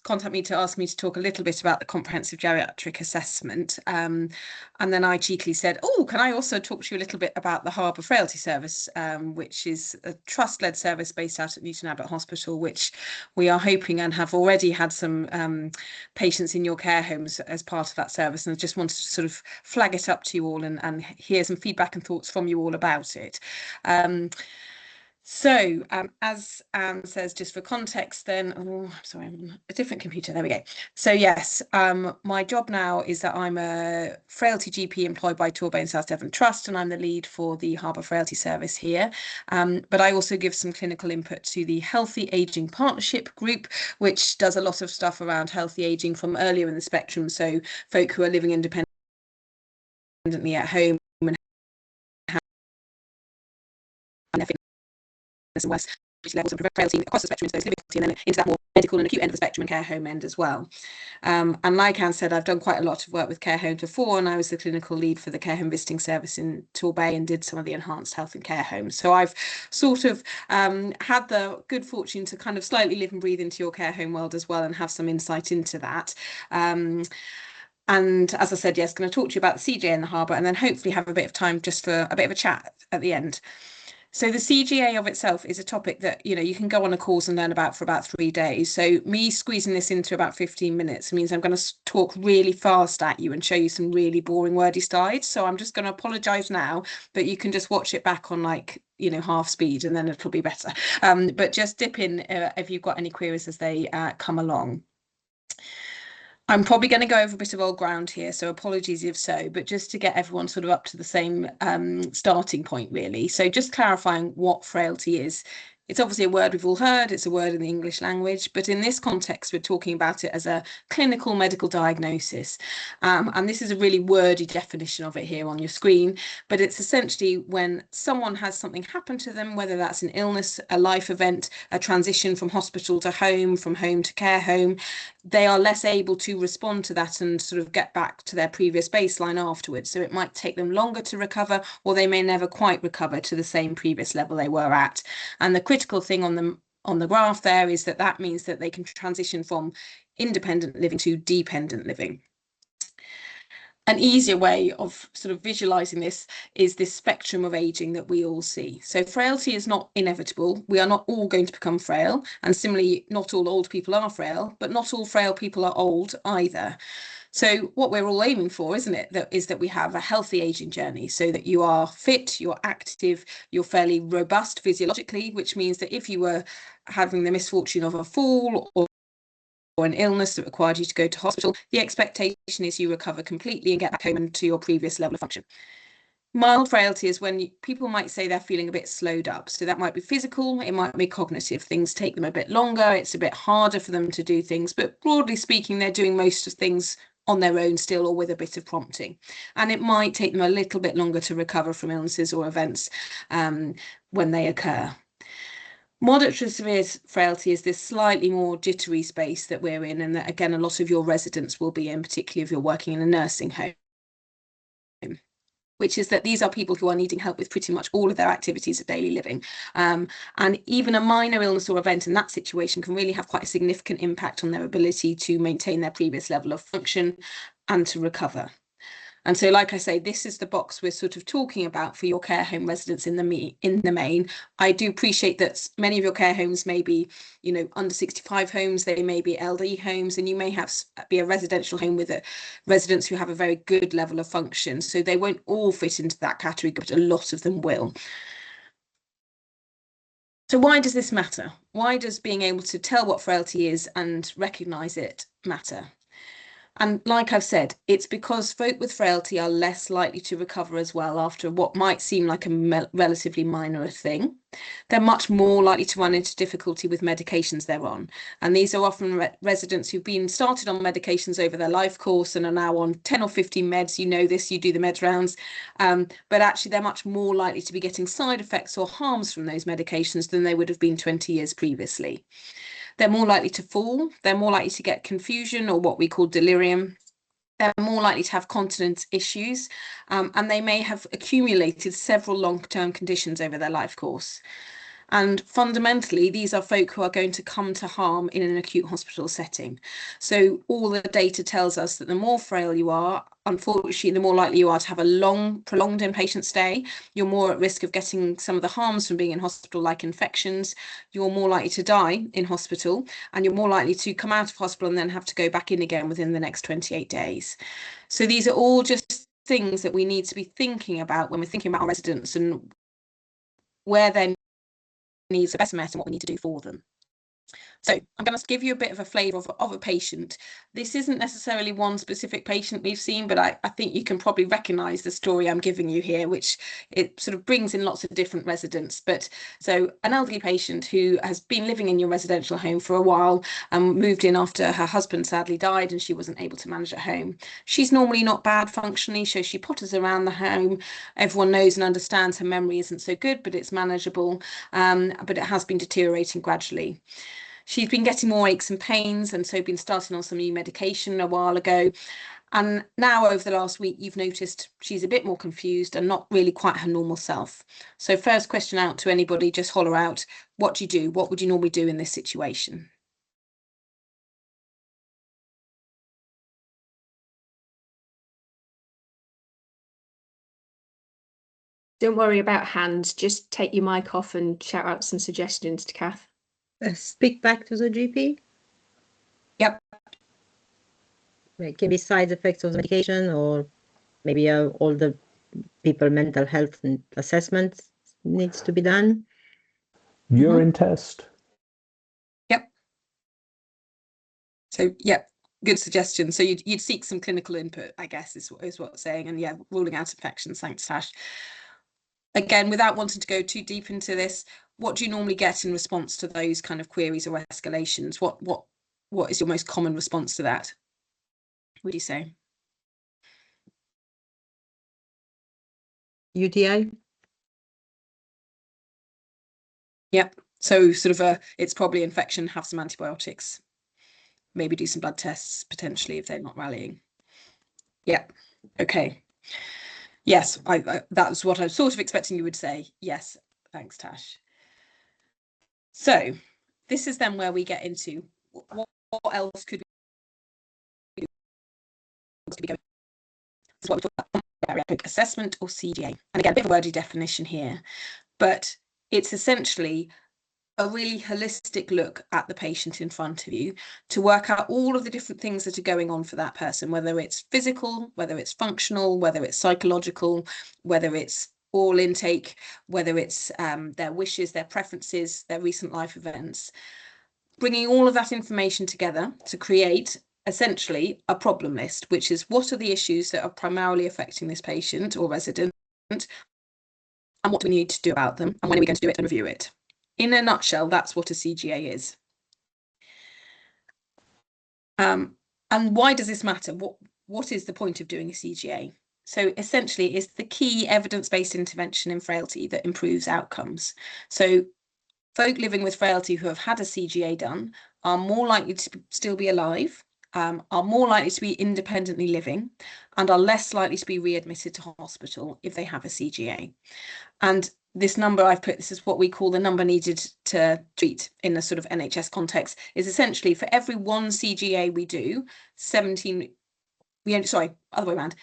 contact me to ask me to talk a little bit about the comprehensive geriatric assessment. And then I cheekily said, oh, can I also talk to you a little bit about the Harbour Frailty Service, which is a trust-led service based out at Newton Abbot Hospital, which we are hoping and have already had some patients in your care homes as part of that service. And I just wanted to sort of flag it up to you all and hear some feedback and thoughts from you all about it. So as Anne says, just for context then, oh, sorry, I'm on a different computer, there we go. So yes, my job now is that I'm a Frailty GP employed by Torbay and South Devon Trust, and I'm the lead for the Harbour Frailty Service here. But I also give some clinical input to the Healthy Ageing Partnership Group, which does a lot of stuff around healthy ageing from earlier in the spectrum, so folk who are living independently at home and have and worse levels of frailty across the spectrum into those living and then into that more medical and acute end of the spectrum and care home end as well. And like Anne said, I've done quite a lot of work with care homes before, and I was the clinical lead for the care home visiting service in Torbay and did some of the enhanced health and care homes. So I've sort of had the good fortune to kind of slightly live and breathe into your care home world as well and have some insight into that. And as I said, yes, going to talk to you about the CGA and the Harbour, and then hopefully have a bit of time just for a bit of a chat at the end. So the CGA of itself is a topic that, you know, you can go on a course and learn about for about 3 days. So me squeezing this into about 15 minutes means I'm going to talk really fast at you and show you some really boring wordy slides. So I'm just going to apologise now, but you can just watch it back on like, you know, half speed and then it'll be better. But just dip in if you've got any queries as they come along. I'm probably going to go over a bit of old ground here, so apologies if so, but just to get everyone sort of up to the same starting point, really. So just clarifying what frailty is. It's obviously a word we've all heard, it's a word in the English language, but in this context, we're talking about it as a clinical medical diagnosis. And this is a really wordy definition of it here on your screen, but it's essentially when someone has something happen to them, whether that's an illness, a life event, a transition from hospital to home, from home to care home, they are less able to respond to that and sort of get back to their previous baseline afterwards. So it might take them longer to recover, or they may never quite recover to the same previous level they were at. And the critical thing on the graph there is that that means that they can transition from independent living to dependent living. An easier way of sort of visualizing this is this spectrum of aging that we all see. So frailty is not inevitable. We are not all going to become frail. And similarly, not all old people are frail, but not all frail people are old either. So what we're all aiming for, isn't it, that we have a healthy aging journey, so that you are fit, you're active, you're fairly robust physiologically, which means that if you were having the misfortune of a fall or an illness that required you to go to hospital, the expectation is you recover completely and get back home to your previous level of function. Mild frailty is when people might say they're feeling a bit slowed up. So that might be physical, it might be cognitive. Things take them a bit longer, it's a bit harder for them to do things, but broadly speaking, they're doing most of things on their own still, or with a bit of prompting. And it might take them a little bit longer to recover from illnesses or events when they occur. Moderate to severe frailty is this slightly more jittery space that we're in, and that again a lot of your residents will be in, particularly if you're working in a nursing home, which is that these are people who are needing help with pretty much all of their activities of daily living. And even a minor illness or event in that situation can really have quite a significant impact on their ability to maintain their previous level of function and to recover. And so, like I say, this is the box we're sort of talking about for your care home residents in the main. I do appreciate that many of your care homes may be, you know, under 65 homes, they may be LD homes, and you may be a residential home with residents who have a very good level of function. So they won't all fit into that category, but a lot of them will. So why does this matter? Why does being able to tell what frailty is and recognise it matter? And like I've said, it's because folk with frailty are less likely to recover as well after what might seem like a relatively minor thing. They're much more likely to run into difficulty with medications they're on. And these are often residents who've been started on medications over their life course and are now on 10 or 15 meds. You know this, you do the med rounds. But actually, they're much more likely to be getting side effects or harms from those medications than they would have been 20 years previously. They're more likely to fall, they're more likely to get confusion or what we call delirium. They're more likely to have continence issues, and they may have accumulated several long-term conditions over their life course. And fundamentally, these are folk who are going to come to harm in an acute hospital setting. So all the data tells us that the more frail you are, unfortunately, the more likely you are to have a long, prolonged inpatient stay. You're more at risk of getting some of the harms from being in hospital, like infections. You're more likely to die in hospital, and you're more likely to come out of hospital and then have to go back in again within the next 28 days. So these are all just things that we need to be thinking about when we're thinking about our residents and where their needs are best met and what we need to do for them. So I'm going to give you a bit of a flavour of a patient. This isn't necessarily one specific patient we've seen, but I think you can probably recognise the story I'm giving you here, which it sort of brings in lots of different residents. But so an elderly patient who has been living in your residential home for a while and moved in after her husband sadly died and she wasn't able to manage at home. She's normally not bad functionally, so she potters around the home. Everyone knows and understands her memory isn't so good, but it's manageable, but it has been deteriorating gradually. She's been getting more aches and pains, and so been starting on some new medication a while ago. And now over the last week, you've noticed she's a bit more confused and not really quite her normal self. So first question out to anybody, just holler out, what do you do? What would you normally do in this situation? Don't worry about hands, just take your mic off and shout out some suggestions to Kath. Speak back to the GP. Yep. It can be side effects of the medication, or maybe all the people mental health assessment needs to be done. Urine test. Yep. So, yep, good suggestion. So you'd seek some clinical input, I guess, is what it's saying. And yeah, ruling out infections. Thanks, Tash. Again, without wanting to go too deep into this, what do you normally get in response to those kind of queries or escalations? What is your most common response to that? What do you say? UTI. Yep. So sort of it's probably infection, have some antibiotics, maybe do some blood tests potentially if they're not rallying. Yeah. Okay. Yes, that's what I was sort of expecting you would say. Yes. Thanks, Tash. So this is then where we get into what else could we do to be going. This is what we talk about, bariatric assessment or CGA. And again, a bit of a wordy definition here, but it's essentially a really holistic look at the patient in front of you to work out all of the different things that are going on for that person, whether it's physical, whether it's functional, whether it's psychological, whether it's oral intake, whether it's their wishes, their preferences, their recent life events, bringing all of that information together to create essentially a problem list, which is what are the issues that are primarily affecting this patient or resident, and what do we need to do about them, and when are we going to do it and review it. In a nutshell, that's what a CGA is. And why does this matter? What is the point of doing a CGA? So essentially, it's the key evidence-based intervention in frailty that improves outcomes. So folk living with frailty who have had a CGA done are more likely to still be alive, are more likely to be independently living, and are less likely to be readmitted to hospital if they have a CGA. And this number I've put, this is what we call the number needed to treat in a sort of NHS context, is essentially for every one CGA we do, 17, other way around,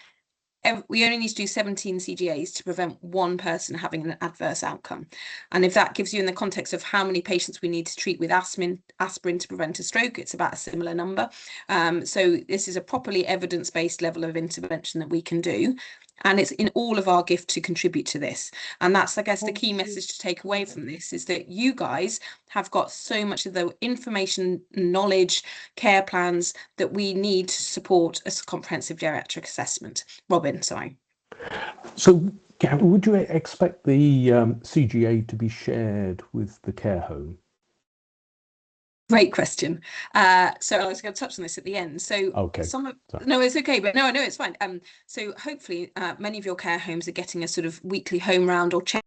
we only need to do 17 CGAs to prevent one person having an adverse outcome. And if that gives you in the context of how many patients we need to treat with aspirin to prevent a stroke, it's about a similar number. So this is a properly evidence-based level of intervention that we can do. And it's in all of our gift to contribute to this. And that's, I guess, the key message to take away from this is that you guys have got so much of the information, knowledge, care plans that we need to support a comprehensive geriatric assessment. Robin, sorry. So, would you expect the CGA to be shared with the care home? Great question. So I was going to touch on this at the end. So okay. No, it's okay, but no, it's fine. So hopefully many of your care homes are getting a sort of weekly home round or checking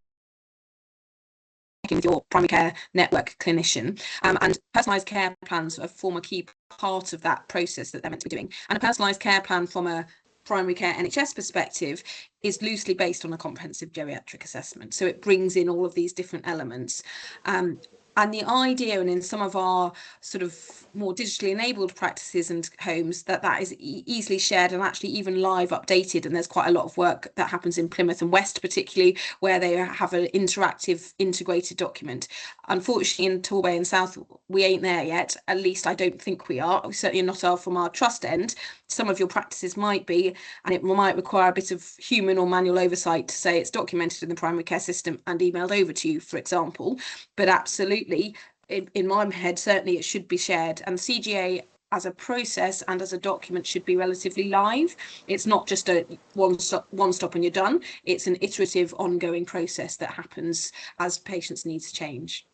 with your primary care network clinician, and personalised care plans form a key part of that process that they're meant to be doing. And a personalised care plan from a primary care NHS perspective is loosely based on a comprehensive geriatric assessment. So it brings in all of these different elements. And the idea, and in some of our sort of more digitally enabled practices and homes, that is easily shared and actually even live updated. And there's quite a lot of work that happens in Plymouth and West, particularly, where they have an interactive integrated document. Unfortunately, in Torbay and South, we ain't there yet. At least I don't think we are. We certainly not are from our trust end. Some of your practices might be, and it might require a bit of human or manual oversight to say it's documented in the primary care system and emailed over to you, for example. But absolutely, in my head, certainly it should be shared. And CGA as a process and as a document should be relatively live. It's not just a one stop and you're done. It's an iterative, ongoing process that happens as patients' needs change.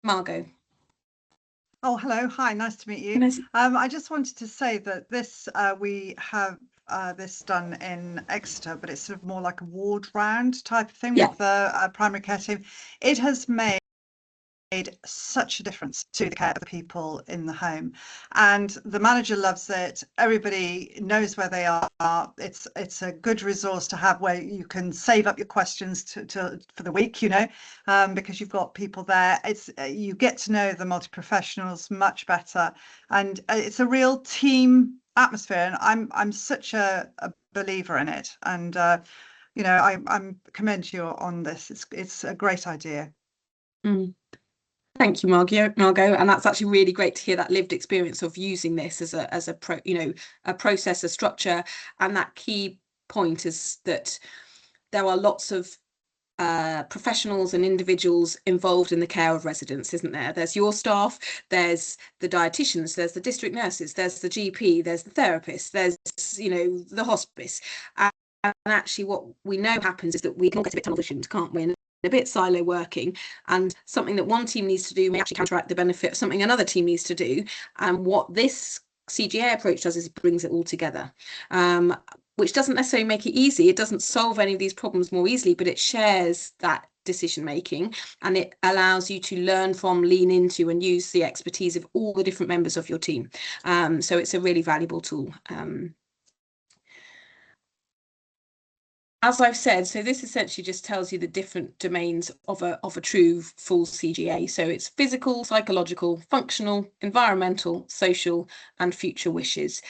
Margot. Oh, hello. Hi, nice to meet you. I just wanted to say that this we have this done in Exeter, but it's sort of more like a ward round type of thing with the primary care team. It has made such a difference to the care of the people in the home, and the manager loves it. Everybody knows where they are. It's a good resource to have where you can save up your questions for the week, you know, because you've got people there. It's you get to know the multi-professionals much better, and it's a real team atmosphere, and I'm such a believer in it, and you know, I'm commend you on this. It's a great idea. Thank you, Margot, and that's actually really great to hear that lived experience of using this as a process, a structure. And that key point is that there are lots of professionals and individuals involved in the care of residents, isn't there? There's your staff, there's the dietitians, there's the district nurses, there's the GP, there's the therapist, there's, you know, the hospice. And actually what we know happens is that we can all get a bit tunnel visioned, can't we? A bit silo working, and something that one team needs to do may actually counteract the benefit of something another team needs to do. And what this CGA approach does is it brings it all together, which doesn't necessarily make it easy. It doesn't solve any of these problems more easily, but it shares that decision making, and it allows you to learn from, lean into, and use the expertise of all the different members of your team. So it's a really valuable tool. As I've said, so this essentially just tells you the different domains of a true full CGA. So it's physical, psychological, functional, environmental, social, and future wishes.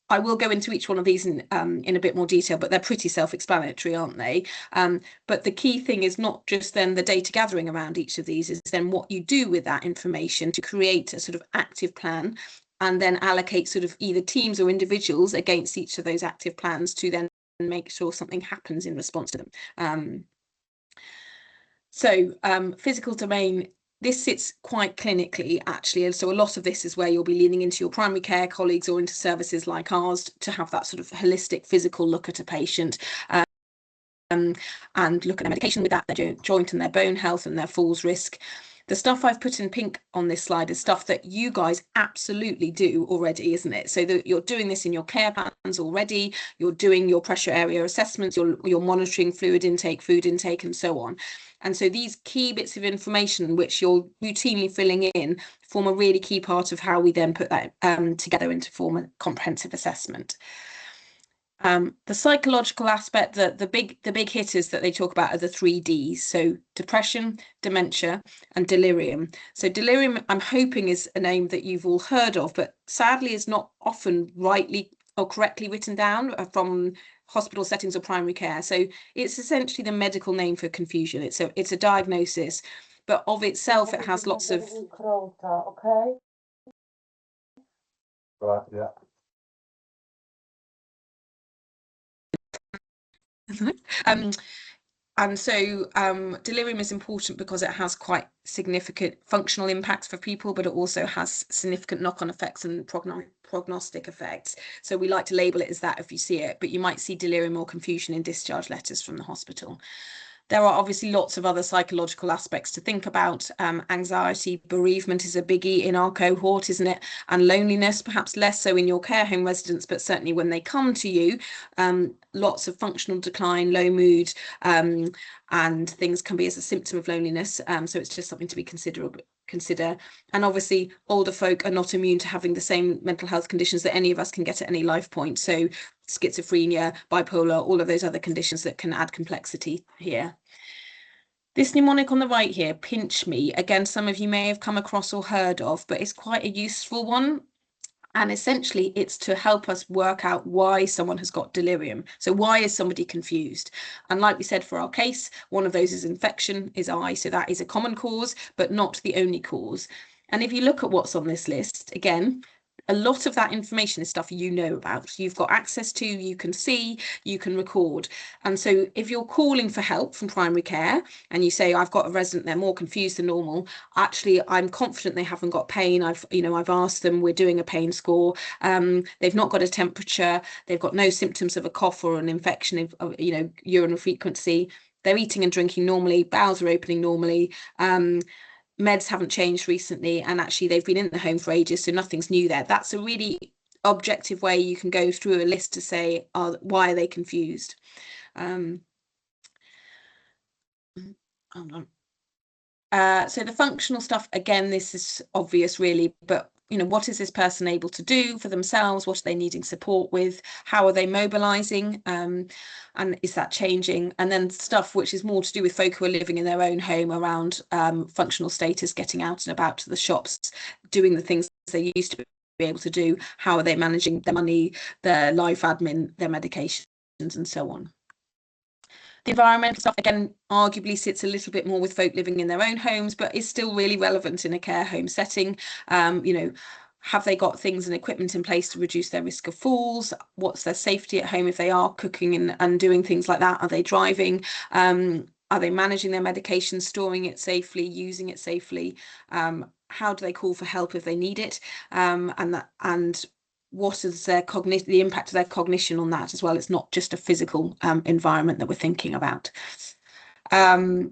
I will go into each one of these in a bit more detail, but they're pretty self-explanatory, aren't they? But the key thing is not just then the data gathering around each of these, is then what you do with that information to create a sort of active plan, and then allocate sort of either teams or individuals against each of those active plans to then make sure something happens in response to them. Physical domain, this sits quite clinically actually, and so a lot of this is where you'll be leaning into your primary care colleagues or into services like ours to have that sort of holistic physical look at a patient, and look at their medication with that, their joint and their bone health and their falls risk. The stuff I've put in pink on this slide is stuff that you guys absolutely do already, isn't it? So that you're doing this in your care plans already, you're doing your pressure area assessments, you're monitoring fluid intake, food intake, and so on. And so these key bits of information which you're routinely filling in form a really key part of how we then put that together into form a comprehensive assessment. The psychological aspect, the big hitters that they talk about are the 3 Ds. So depression, dementia, and delirium. So delirium, I'm hoping, is a name that you've all heard of, but sadly is not often rightly or correctly written down from hospital settings or primary care. So it's essentially the medical name for confusion. It's a diagnosis, but of itself it has lots of. Okay. Right. Yeah. And so delirium is important because it has quite significant functional impacts for people, but it also has significant knock-on effects and prognostic effects. So we like to label it as that if you see it, but you might see delirium or confusion in discharge letters from the hospital. There are obviously lots of other psychological aspects to think about. Anxiety, bereavement is a biggie in our cohort, isn't it? And loneliness, perhaps less so in your care home residents, but certainly when they come to you, lots of functional decline, low mood, and things can be as a symptom of loneliness. So it's just something to be consider. And obviously older folk are not immune to having the same mental health conditions that any of us can get at any life point. So schizophrenia, bipolar, all of those other conditions that can add complexity here. This mnemonic on the right here, pinch me, again, some of you may have come across or heard of, but it's quite a useful one. And essentially it's to help us work out why someone has got delirium. So why is somebody confused? And like we said, for our case, one of those is infection, is eye. So that is a common cause, but not the only cause. And if you look at what's on this list, again, a lot of that information is stuff you know about, you've got access to, you can see, you can record. And so if you're calling for help from primary care and you say, I've got a resident, they're more confused than normal, actually, I'm confident they haven't got pain. I've asked them, we're doing a pain score. They've not got a temperature. They've got no symptoms of a cough or an infection of urinary frequency. They're eating and drinking normally, bowels are opening normally. Meds haven't changed recently, and actually they've been in the home for ages, so nothing's new there. That's a really objective way you can go through a list to say, why are they confused? Hold on. So the functional stuff, again, this is obvious really, but what is this person able to do for themselves? What are they needing support with? How are they mobilizing? And is that changing? And then stuff which is more to do with folk who are living in their own home around functional status, getting out and about to the shops, doing the things they used to be able to do. How are they managing their money, their life admin, their medications, and so on. The environmental stuff, again, arguably sits a little bit more with folk living in their own homes, but is still really relevant in a care home setting. Have they got things and equipment in place to reduce their risk of falls? What's their safety at home if they are cooking and doing things like that? Are they driving? Are they managing their medication, storing it safely, using it safely? How do they call for help if they need it? And what is the impact of their cognition on that as well? It's not just a physical environment that we're thinking about. So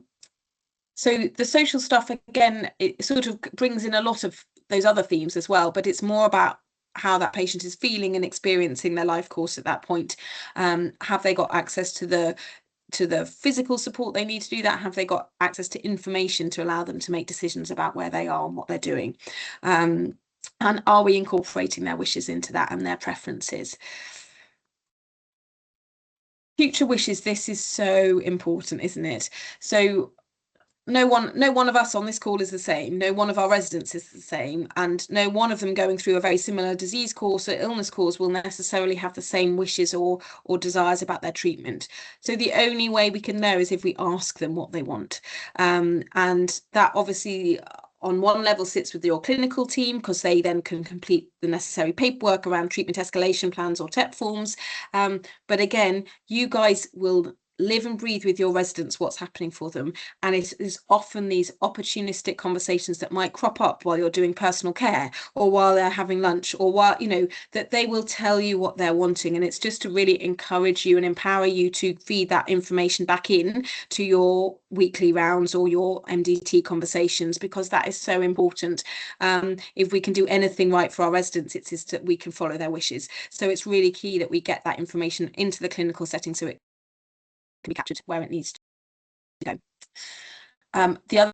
the social stuff, again, it sort of brings in a lot of those other themes as well, but it's more about how that patient is feeling and experiencing their life course at that point. Have they got access to the physical support they need to do that? Have they got access to information to allow them to make decisions about where they are and what they're doing? And are we incorporating their wishes into that and their preferences? Future wishes, this is so important, isn't it? So no one of us on this call is the same. No one of our residents is the same, and no one of them going through a very similar disease course or illness course will necessarily have the same wishes or desires about their treatment. So the only way we can know is if we ask them what they want, and that obviously on one level sits with your clinical team, because they then can complete the necessary paperwork around treatment escalation plans or TEP forms. But again, you guys will live and breathe with your residents what's happening for them, and it is often these opportunistic conversations that might crop up while you're doing personal care or while they're having lunch, or while that they will tell you what they're wanting, and it's just to really encourage you and empower you to feed that information back in to your weekly rounds or your MDT conversations, because that is so important. If we can do anything right for our residents, it is that we can follow their wishes. So it's really key that we get that information into the clinical setting so it can be captured where it needs to go. The other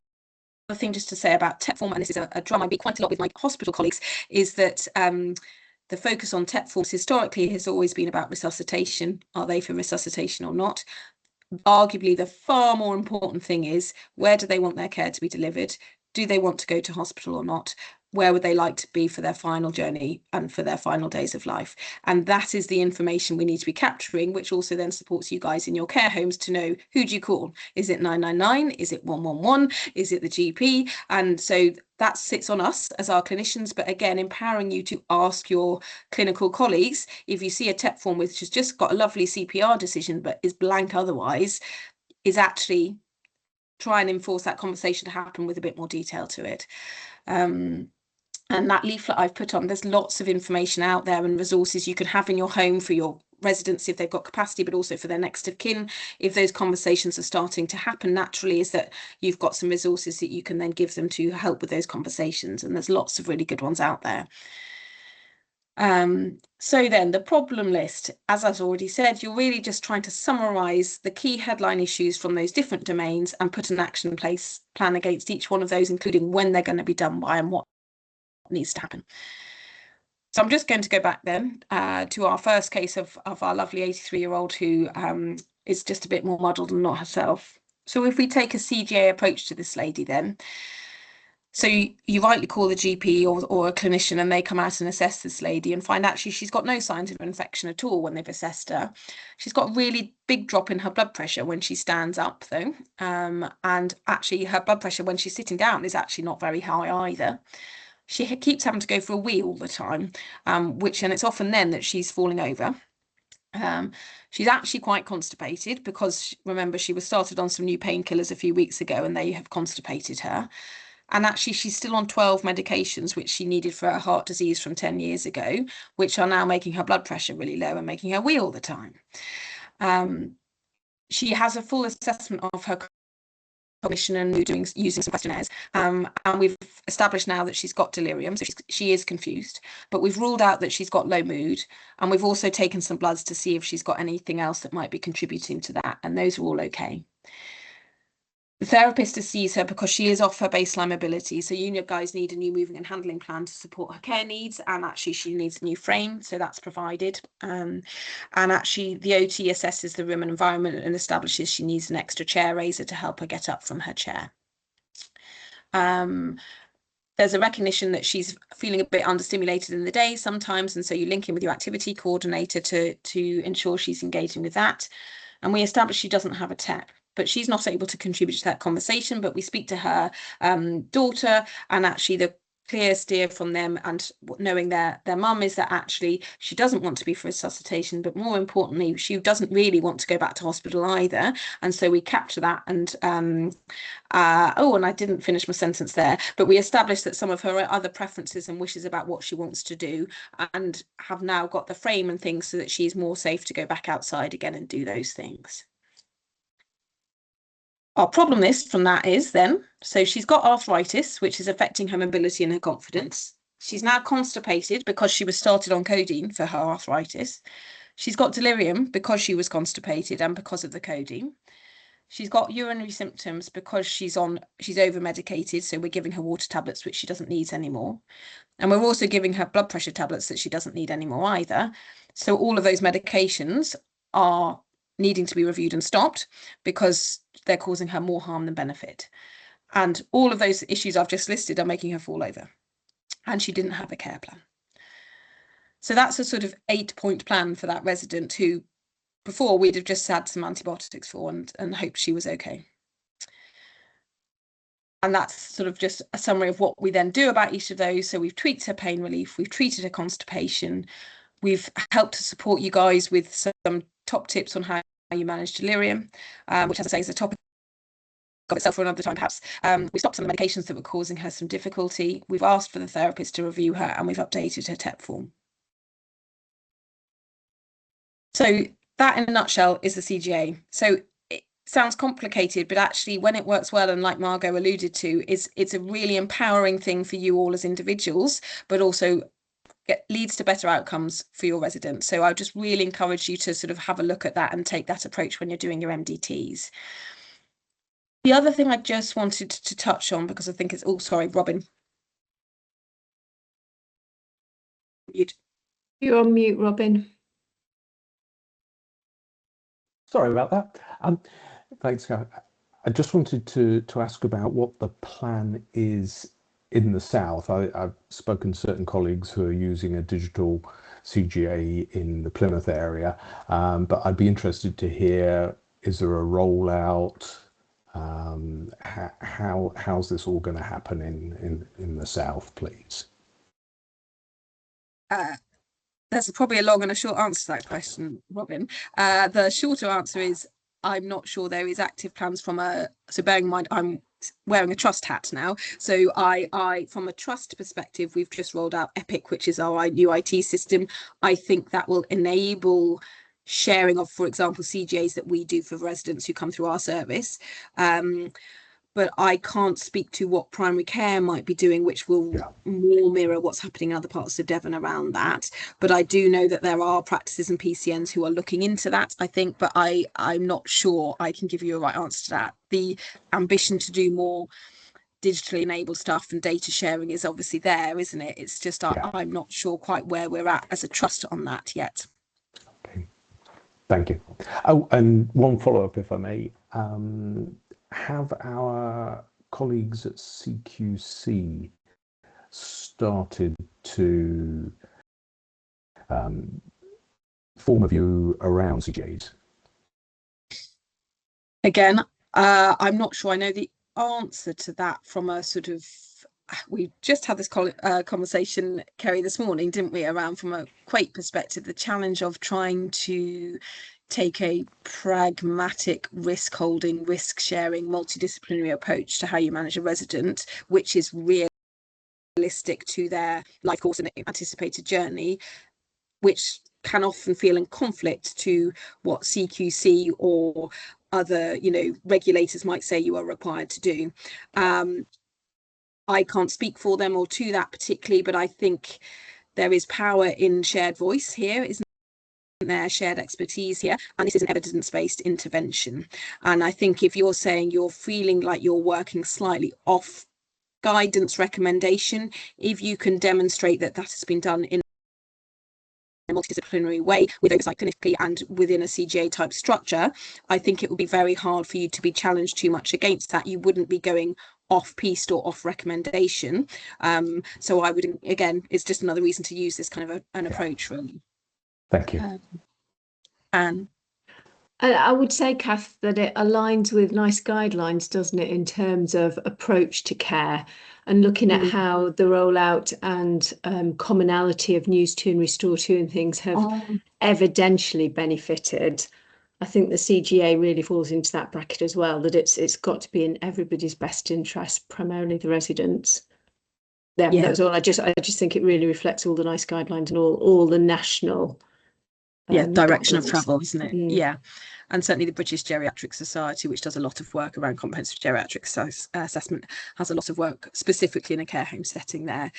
thing just to say about TEP form, and this is a drum I beat quite a lot with my hospital colleagues, is that the focus on TEP forms historically has always been about resuscitation. Are they for resuscitation or not? Arguably, the far more important thing is, where do they want their care to be delivered? Do they want to go to hospital or not? Where would they like to be for their final journey and for their final days of life? And that is the information we need to be capturing, which also then supports you guys in your care homes to know, who do you call? Is it 999? Is it 111? Is it the GP? And so that sits on us as our clinicians, but again, empowering you to ask your clinical colleagues, if you see a TEP form which has just got a lovely CPR decision but is blank otherwise, is actually try and enforce that conversation to happen with a bit more detail to it. And that leaflet I've put on, there's lots of information out there and resources you can have in your home for your residents if they've got capacity, but also for their next of kin. If those conversations are starting to happen naturally, is that you've got some resources that you can then give them to help with those conversations. And there's lots of really good ones out there. So then the problem list, as I've already said, you're really just trying to summarise the key headline issues from those different domains and put an action plan against each one of those, including when they're going to be done by and what needs to happen. So I'm just going to go back then to our first case of our lovely 83-year-old who is just a bit more muddled and not herself. So if we take a CGA approach to this lady then, so you rightly call the GP or a clinician and they come out and assess this lady and find actually she's got no signs of infection at all when they've assessed her. She's got a really big drop in her blood pressure when she stands up though. And actually her blood pressure when she's sitting down is actually not very high either. She keeps having to go for a wee all the time, and it's often then that she's falling over. She's actually quite constipated because remember she was started on some new painkillers a few weeks ago and they have constipated her. And actually she's still on 12 medications which she needed for her heart disease from 10 years ago, which are now making her blood pressure really low and making her wee all the time. She has a full assessment of her cognition and using some questionnaires, and we've established now that she's got delirium, so she is confused, but we've ruled out that she's got low mood, and we've also taken some bloods to see if she's got anything else that might be contributing to that, and those are all okay. The therapist sees her because she is off her baseline mobility, so you guys need a new moving and handling plan to support her care needs, and actually she needs a new frame, so that's provided. And actually the OT assesses the room and environment and establishes she needs an extra chair raiser to help her get up from her chair. There's a recognition that she's feeling a bit understimulated in the day sometimes, and so you link in with your activity coordinator to ensure she's engaging with that. And we establish she doesn't have a TEP, but she's not able to contribute to that conversation, but we speak to her daughter, and actually the clear steer from them and knowing their mum is that actually she doesn't want to be for resuscitation, but more importantly she doesn't really want to go back to hospital either, and so we capture that. And and I didn't finish my sentence there, but we established that some of her other preferences and wishes about what she wants to do, and have now got the frame and things so that she's more safe to go back outside again and do those things. Our problem list from that is then, so she's got arthritis, which is affecting her mobility and her confidence. She's now constipated because she was started on codeine for her arthritis. She's got delirium because she was constipated and because of the codeine. She's got urinary symptoms because she's over medicated, so we're giving her water tablets, which she doesn't need anymore. And we're also giving her blood pressure tablets that she doesn't need anymore either. So all of those medications are needing to be reviewed and stopped because they're causing her more harm than benefit. And all of those issues I've just listed are making her fall over. And she didn't have a care plan. So that's a sort of 8-point plan for that resident who before we'd have just had some antibiotics for and hoped she was okay. And that's sort of just a summary of what we then do about each of those. So we've tweaked her pain relief, we've treated her constipation, we've helped to support you guys with some top tips on how you manage delirium, which, as I say, is a topic of itself for another time perhaps. We stopped some of the medications that were causing her some difficulty. We've asked for the therapist to review her, and we've updated her TEP form. So that in a nutshell is the CGA. So it sounds complicated, but actually when it works well, and like Margot alluded to, it's a really empowering thing for you all as individuals, but also leads to better outcomes for your residents. So I just really encourage you to sort of have a look at that and take that approach when you're doing your MDTs. The other thing I just wanted to touch on, because I think it's, oh, sorry, Robin. You're on mute, Robin. Sorry about that. Thanks. I just wanted to ask about what the plan is in the south. I've spoken to certain colleagues who are using a digital CGA in the Plymouth area, but I'd be interested to hear, is there a rollout? How's this all going to happen in the south, please? There's probably a long and a short answer to that question, Robin. The shorter answer is I'm not sure there is active plans from so bearing in mind I'm wearing a trust hat now. So I from a trust perspective, we've just rolled out Epic, which is our new IT system. I think that will enable sharing of, for example, CGAs that we do for residents who come through our service. but I can't speak to what primary care might be doing, which will more mirror what's happening in other parts of Devon around that. But I do know that there are practices and PCNs who are looking into that, I think, but I'm not sure I can give you a right answer to that. The ambition to do more digitally enabled stuff and data sharing is obviously there, isn't it? It's just I'm not sure quite where we're at as a trust on that yet. Okay, thank you. Oh, and one follow-up, if I may. Have our colleagues at CQC started to form a view around CGAs? Again, I'm not sure I know the answer to that from a sort of, we just had this conversation, Kerry, this morning, didn't we, around from a Quake perspective, the challenge of trying to take a pragmatic risk holding, risk sharing, multidisciplinary approach to how you manage a resident, which is realistic to their life course and anticipated journey, which can often feel in conflict to what CQC or other, regulators might say you are required to do. I can't speak for them or to that particularly, but I think there is power in shared voice here, isn't there? Shared expertise here, and this is an evidence-based intervention. And I think if you're saying you're feeling like you're working slightly off guidance recommendation, if you can demonstrate that that has been done in a multidisciplinary way with oversight clinically and within a CGA type structure, I think it would be very hard for you to be challenged too much against that. You wouldn't be going off piste or off recommendation. So I would, again, it's just another reason to use this kind of an approach, really. Thank you. Anne? I would say, Kath, that it aligns with NICE guidelines, doesn't it, in terms of approach to care and looking at how the rollout and commonality of News 2 and Restore 2 and things have evidentially benefited. I think the CGA really falls into that bracket as well, that it's got to be in everybody's best interest, primarily the residents. That was all. I just think it really reflects all the NICE guidelines and all the national direction of travel, isn't it? And certainly the British Geriatric Society, which does a lot of work around comprehensive geriatric assessment, has a lot of work specifically in a care home setting there.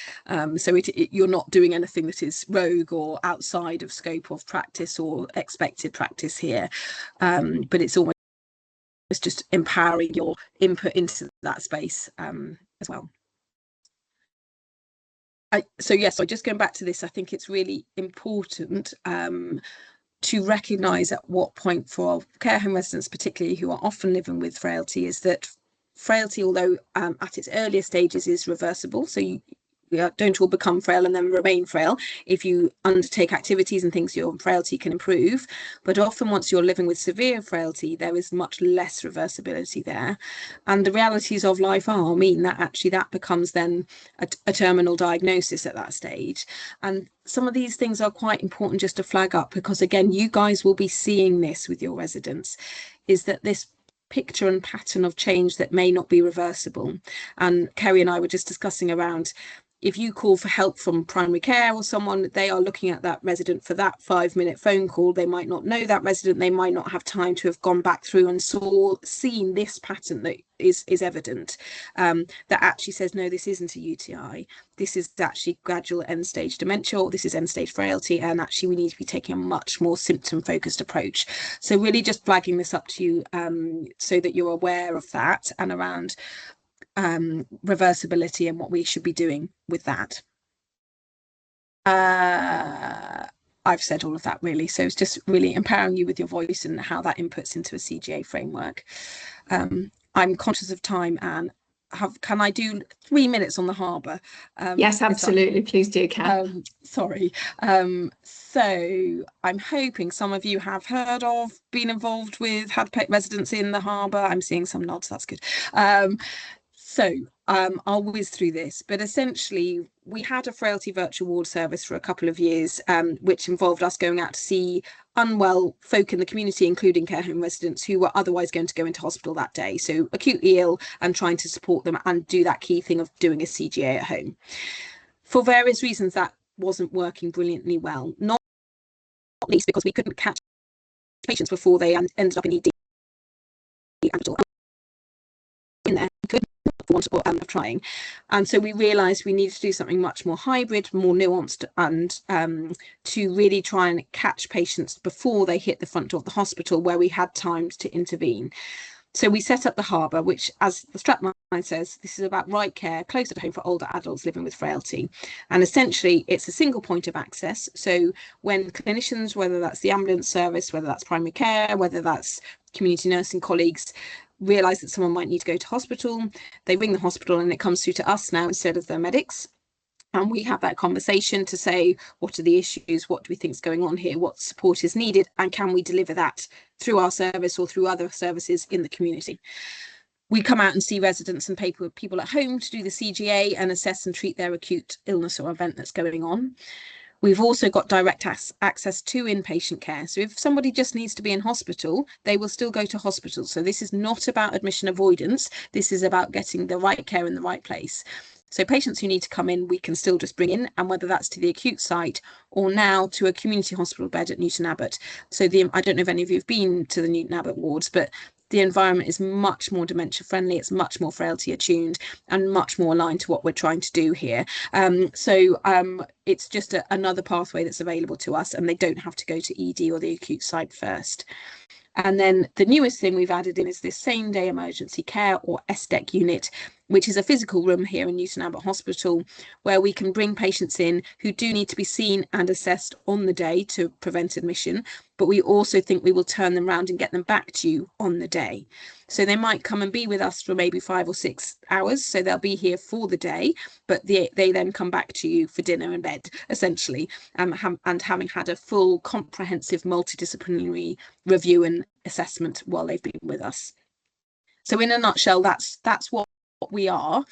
So you're not doing anything that is rogue or outside of scope of practice or expected practice here, but it's almost just empowering your input into that space as well. So just going back to this, I think it's really important to recognise at what point for care home residents, particularly who are often living with frailty, is that frailty, although at its earlier stages is reversible, so you don't all become frail and then remain frail. If you undertake activities and things, your frailty can improve. But often once you're living with severe frailty, there is much less reversibility there. And the realities of life mean that actually that becomes then a terminal diagnosis at that stage. And some of these things are quite important just to flag up, because again, you guys will be seeing this with your residents, is that this picture and pattern of change that may not be reversible. And Kerry and I were just discussing around, if you call for help from primary care or someone, they are looking at that resident for that 5-minute phone call. They might not know that resident. They might not have time to have gone back through and seen this pattern that is evident, that actually says, no, this isn't a UTI. This is actually gradual end stage dementia, or this is end stage frailty. And actually we need to be taking a much more symptom focused approach. So really just flagging this up to you so that you're aware of that and around reversibility and what we should be doing with that. I've said all of that really, so it's just really empowering you with your voice and how that inputs into a CGA framework. I'm conscious of time, and can I do 3 minutes on the harbour? Yes, absolutely. Please do, Kath. Sorry. So I'm hoping some of you have heard of, been involved with, had pet residents in the harbour. I'm seeing some nods, that's good. So I'll whiz through this, but essentially we had a frailty virtual ward service for a couple of years, which involved us going out to see unwell folk in the community, including care home residents who were otherwise going to go into hospital that day. So acutely ill, and trying to support them and do that key thing of doing a CGA at home. For various reasons, that wasn't working brilliantly well, not least because we couldn't catch patients before they ended up in ED. In there, want of trying. And so we realised we needed to do something much more hybrid, more nuanced, and to really try and catch patients before they hit the front door of the hospital, where we had time to intervene. So we set up the Harbour, which, as the strapline says, this is about right care closer to home for older adults living with frailty. And essentially, it's a single point of access. So when clinicians, whether that's the ambulance service, whether that's primary care, whether that's community nursing colleagues, realise that someone might need to go to hospital, they ring the hospital and it comes through to us now instead of the medics. And we have that conversation to say, what are the issues? What do we think is going on here? What support is needed? And can we deliver that through our service or through other services in the community? We come out and see residents and people at home to do the CGA and assess and treat their acute illness or event that's going on. We've also got direct access to inpatient care. So if somebody just needs to be in hospital, they will still go to hospital. So this is not about admission avoidance. This is about getting the right care in the right place. So patients who need to come in, we can still just bring in, and whether that's to the acute site or now to a community hospital bed at Newton Abbot. So I don't know if any of you have been to the Newton Abbot wards, but the environment is much more dementia friendly, it's much more frailty attuned and much more aligned to what we're trying to do here. It's just another pathway that's available to us, and they don't have to go to ED or the acute site first. And then the newest thing we've added in is this same day emergency care, or SDEC unit, which is a physical room here in Newton Abbot Hospital, where we can bring patients in who do need to be seen and assessed on the day to prevent admission, but we also think we will turn them around and get them back to you on the day. So they might come and be with us for maybe 5 or 6 hours, so they'll be here for the day, but they then come back to you for dinner and bed, essentially, and having had a full comprehensive multidisciplinary review and assessment while they've been with us. So in a nutshell, that's what we are.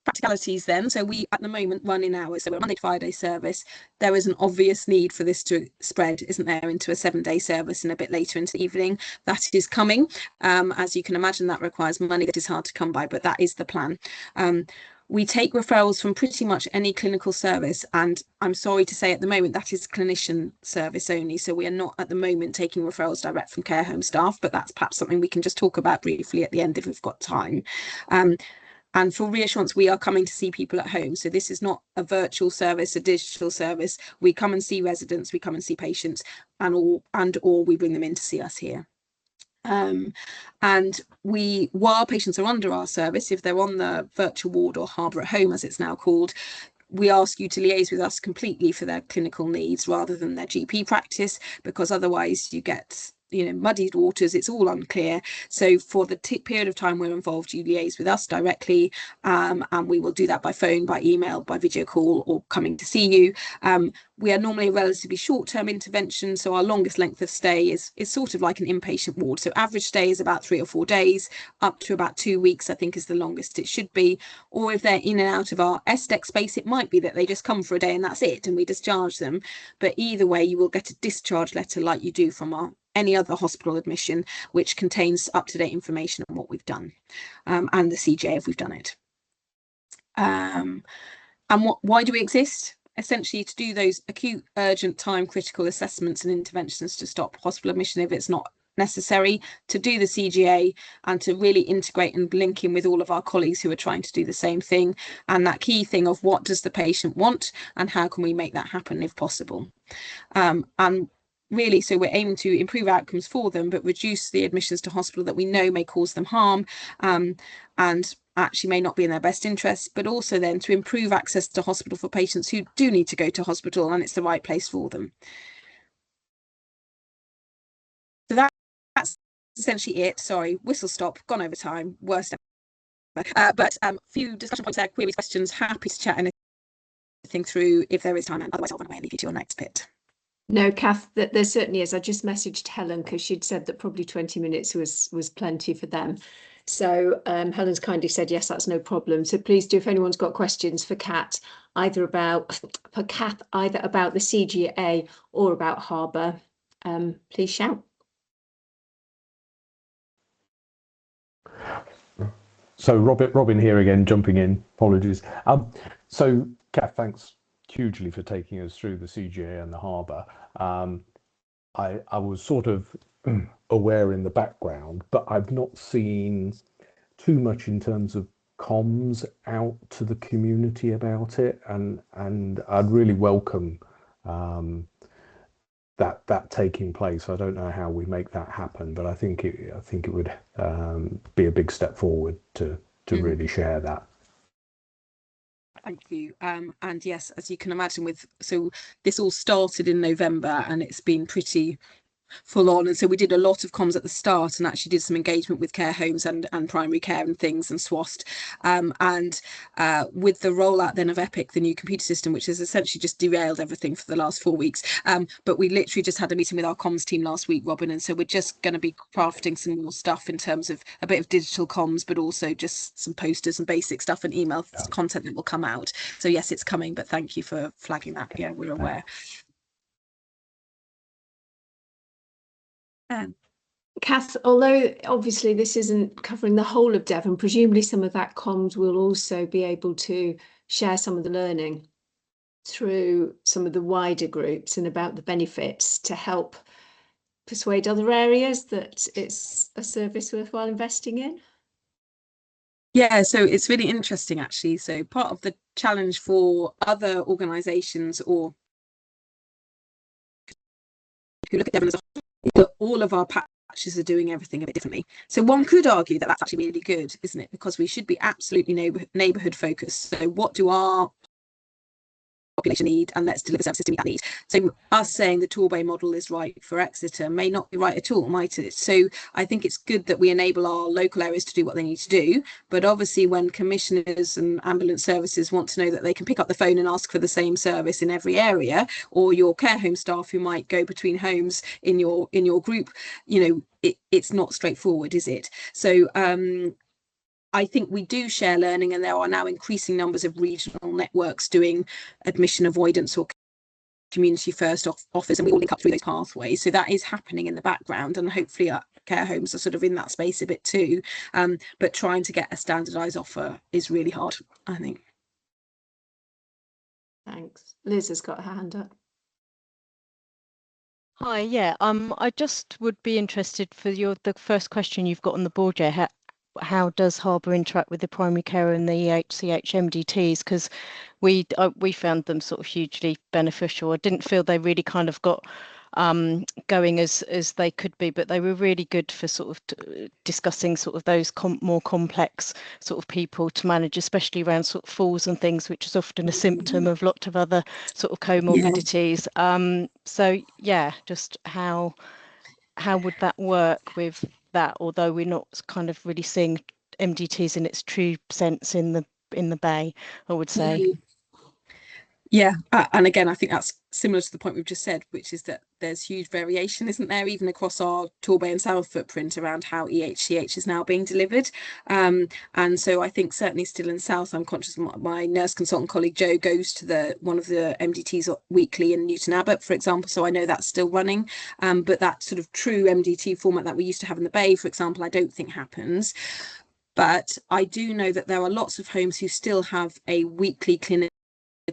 Practicalities then. So we at the moment run in hours. So we're a Monday to Friday service. There is an obvious need for this to spread, isn't there, into a 7-day service and a bit later into the evening. That is coming. As you can imagine, that requires money that is hard to come by, but that is the plan. We take referrals from pretty much any clinical service, and I'm sorry to say at the moment that is clinician service only. So we are not at the moment taking referrals direct from care home staff, but that's perhaps something we can just talk about briefly at the end if we've got time. And for reassurance, we are coming to see people at home. So this is not a virtual service, a digital service. We come and see residents, we come and see patients, and or we bring them in to see us here. And while patients are under our service, if they're on the virtual ward or Harbour at Home, as it's now called, we ask you to liaise with us completely for their clinical needs rather than their GP practice, because otherwise you get muddied waters, it's all unclear. So for the period of time we're involved, you liaise with us directly, and we will do that by phone, by email, by video call, or coming to see you. We are normally a relatively short-term intervention, so our longest length of stay is sort of like an inpatient ward. So average stay is about 3 or 4 days, up to about 2 weeks, I think, is the longest it should be. Or if they're in and out of our SDEC space, it might be that they just come for a day and that's it, and we discharge them. But either way, you will get a discharge letter like you do from any other hospital admission, which contains up-to-date information on what we've done, and the CJ if we've done it. And why do we exist? Essentially to do those acute, urgent, time critical assessments and interventions to stop hospital admission if it's not necessary, to do the CGA, and to really integrate and link in with all of our colleagues who are trying to do the same thing, and that key thing of what does the patient want and how can we make that happen if possible. And really, so we're aiming to improve outcomes for them, but reduce the admissions to hospital that we know may cause them harm, and actually may not be in their best interest, but also then to improve access to hospital for patients who do need to go to hospital and it's the right place for them. So that's essentially it. Sorry, whistle stop, gone over time, worst ever. But few discussion points there, queries, questions, happy to chat anything through if there is time, and otherwise I'll run away and leave you to your next bit. No, Kath, there certainly is. I just messaged Helen because she'd said that probably 20 minutes was plenty for them. So Helen's kindly said, yes, that's no problem. So please do, if anyone's got questions for Kath, either about the CGA or about Harbour, please shout. So Robin here again, jumping in, apologies. So Kath, thanks hugely for taking us through the CGA and the Harbour. I was sort of aware in the background, but I've not seen too much in terms of comms out to the community about it, and I'd really welcome that taking place. I don't know how we make that happen, but I think it would be a big step forward to really share that. Thank you. And yes, as you can imagine, so this all started in November and it's been pretty full on, and so we did a lot of comms at the start and actually did some engagement with care homes and primary care and things and SWAST, and with the rollout then of Epic, the new computer system, which has essentially just derailed everything for the last 4 weeks, but we literally just had a meeting with our comms team last week, Robin, and so we're just going to be crafting some more stuff in terms of a bit of digital comms, but also just some posters and basic stuff and email content that will come out. So yes, it's coming, but thank you for flagging that. Yeah, we're aware. Kath, although obviously this isn't covering the whole of Devon, presumably some of that comms will also be able to share some of the learning through some of the wider groups and about the benefits to help persuade other areas that it's a service worthwhile investing in. Yeah, so it's really interesting actually. So part of the challenge for other organisations or who look at Devon as a whole, all of our patches are doing everything a bit differently. So one could argue that that's actually really good, isn't it? Because we should be absolutely neighbourhood focused. So what do our population need, and let's deliver services to meet that need. So us saying the Torbay model is right for Exeter may not be right at all, might it? So I think it's good that we enable our local areas to do what they need to do, but obviously when commissioners and ambulance services want to know that they can pick up the phone and ask for the same service in every area, or your care home staff who might go between homes in your group, it's not straightforward, is it? So I think we do share learning, and there are now increasing numbers of regional networks doing admission avoidance or community first offers, and we all link up through those pathways. So that is happening in the background, and hopefully our care homes are sort of in that space a bit too. But trying to get a standardised offer is really hard, I think. Thanks. Liz has got her hand up. Hi, yeah. I just would be interested for the first question you've got on the board, yeah. How does Harbour interact with the primary care and the EHCH MDTs? Because we found them sort of hugely beneficial. I didn't feel they really kind of got going as they could be, but they were really good for sort of discussing sort of those more complex sort of people to manage, especially around sort of falls and things, which is often a symptom of lots of other sort of comorbidities. Yeah. So yeah, just how would that work with that, although we're not kind of really seeing MDTs in its true sense in the Bay, I would say. Yeah, and again, I think that's similar to the point we've just said, which is that there's huge variation, isn't there, even across our Torbay and South footprint around how EHCH is now being delivered. And so I think certainly still in South, I'm conscious my nurse consultant colleague Jo goes to one of the MDTs weekly in Newton Abbot, for example, so I know that's still running. But that sort of true MDT format that we used to have in the Bay, for example, I don't think happens. But I do know that there are lots of homes who still have a weekly clinic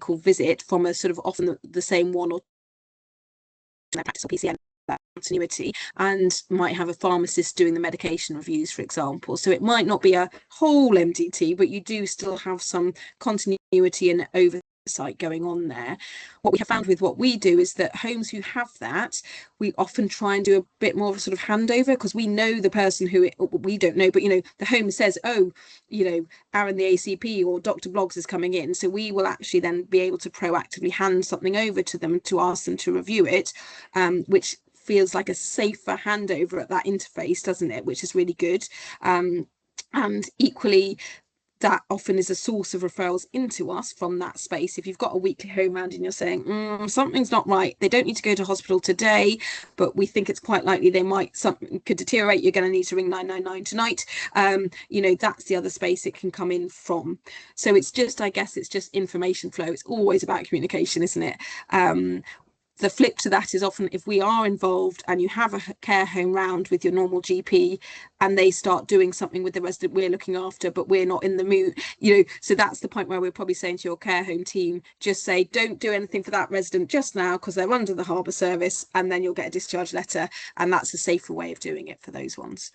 visit from a sort of often the same one or practice or PCN continuity, and might have a pharmacist doing the medication reviews, for example. So it might not be a whole MDT, but you do still have some continuity and oversight going on there. What we have found with what we do is that homes who have that, we often try and do a bit more of a sort of handover, because we know the person who we don't know, but the home says, oh, Aaron the ACP or Dr. Bloggs is coming in, so we will actually then be able to proactively hand something over to them to ask them to review it, which feels like a safer handover at that interface, doesn't it, which is really good. And equally, that often is a source of referrals into us from that space. If you've got a weekly home round and you're saying something's not right, they don't need to go to hospital today, but we think it's quite likely something could deteriorate, you're going to need to ring 999 tonight, that's the other space it can come in from. So it's just, I guess it's just information flow. It's always about communication, isn't it? The flip to that is often if we are involved and you have a care home round with your normal GP and they start doing something with the resident we're looking after, but we're not in the mood, so that's the point where we're probably saying to your care home team, just say, don't do anything for that resident just now because they're under the Harbour service, and then you'll get a discharge letter, and that's a safer way of doing it for those ones.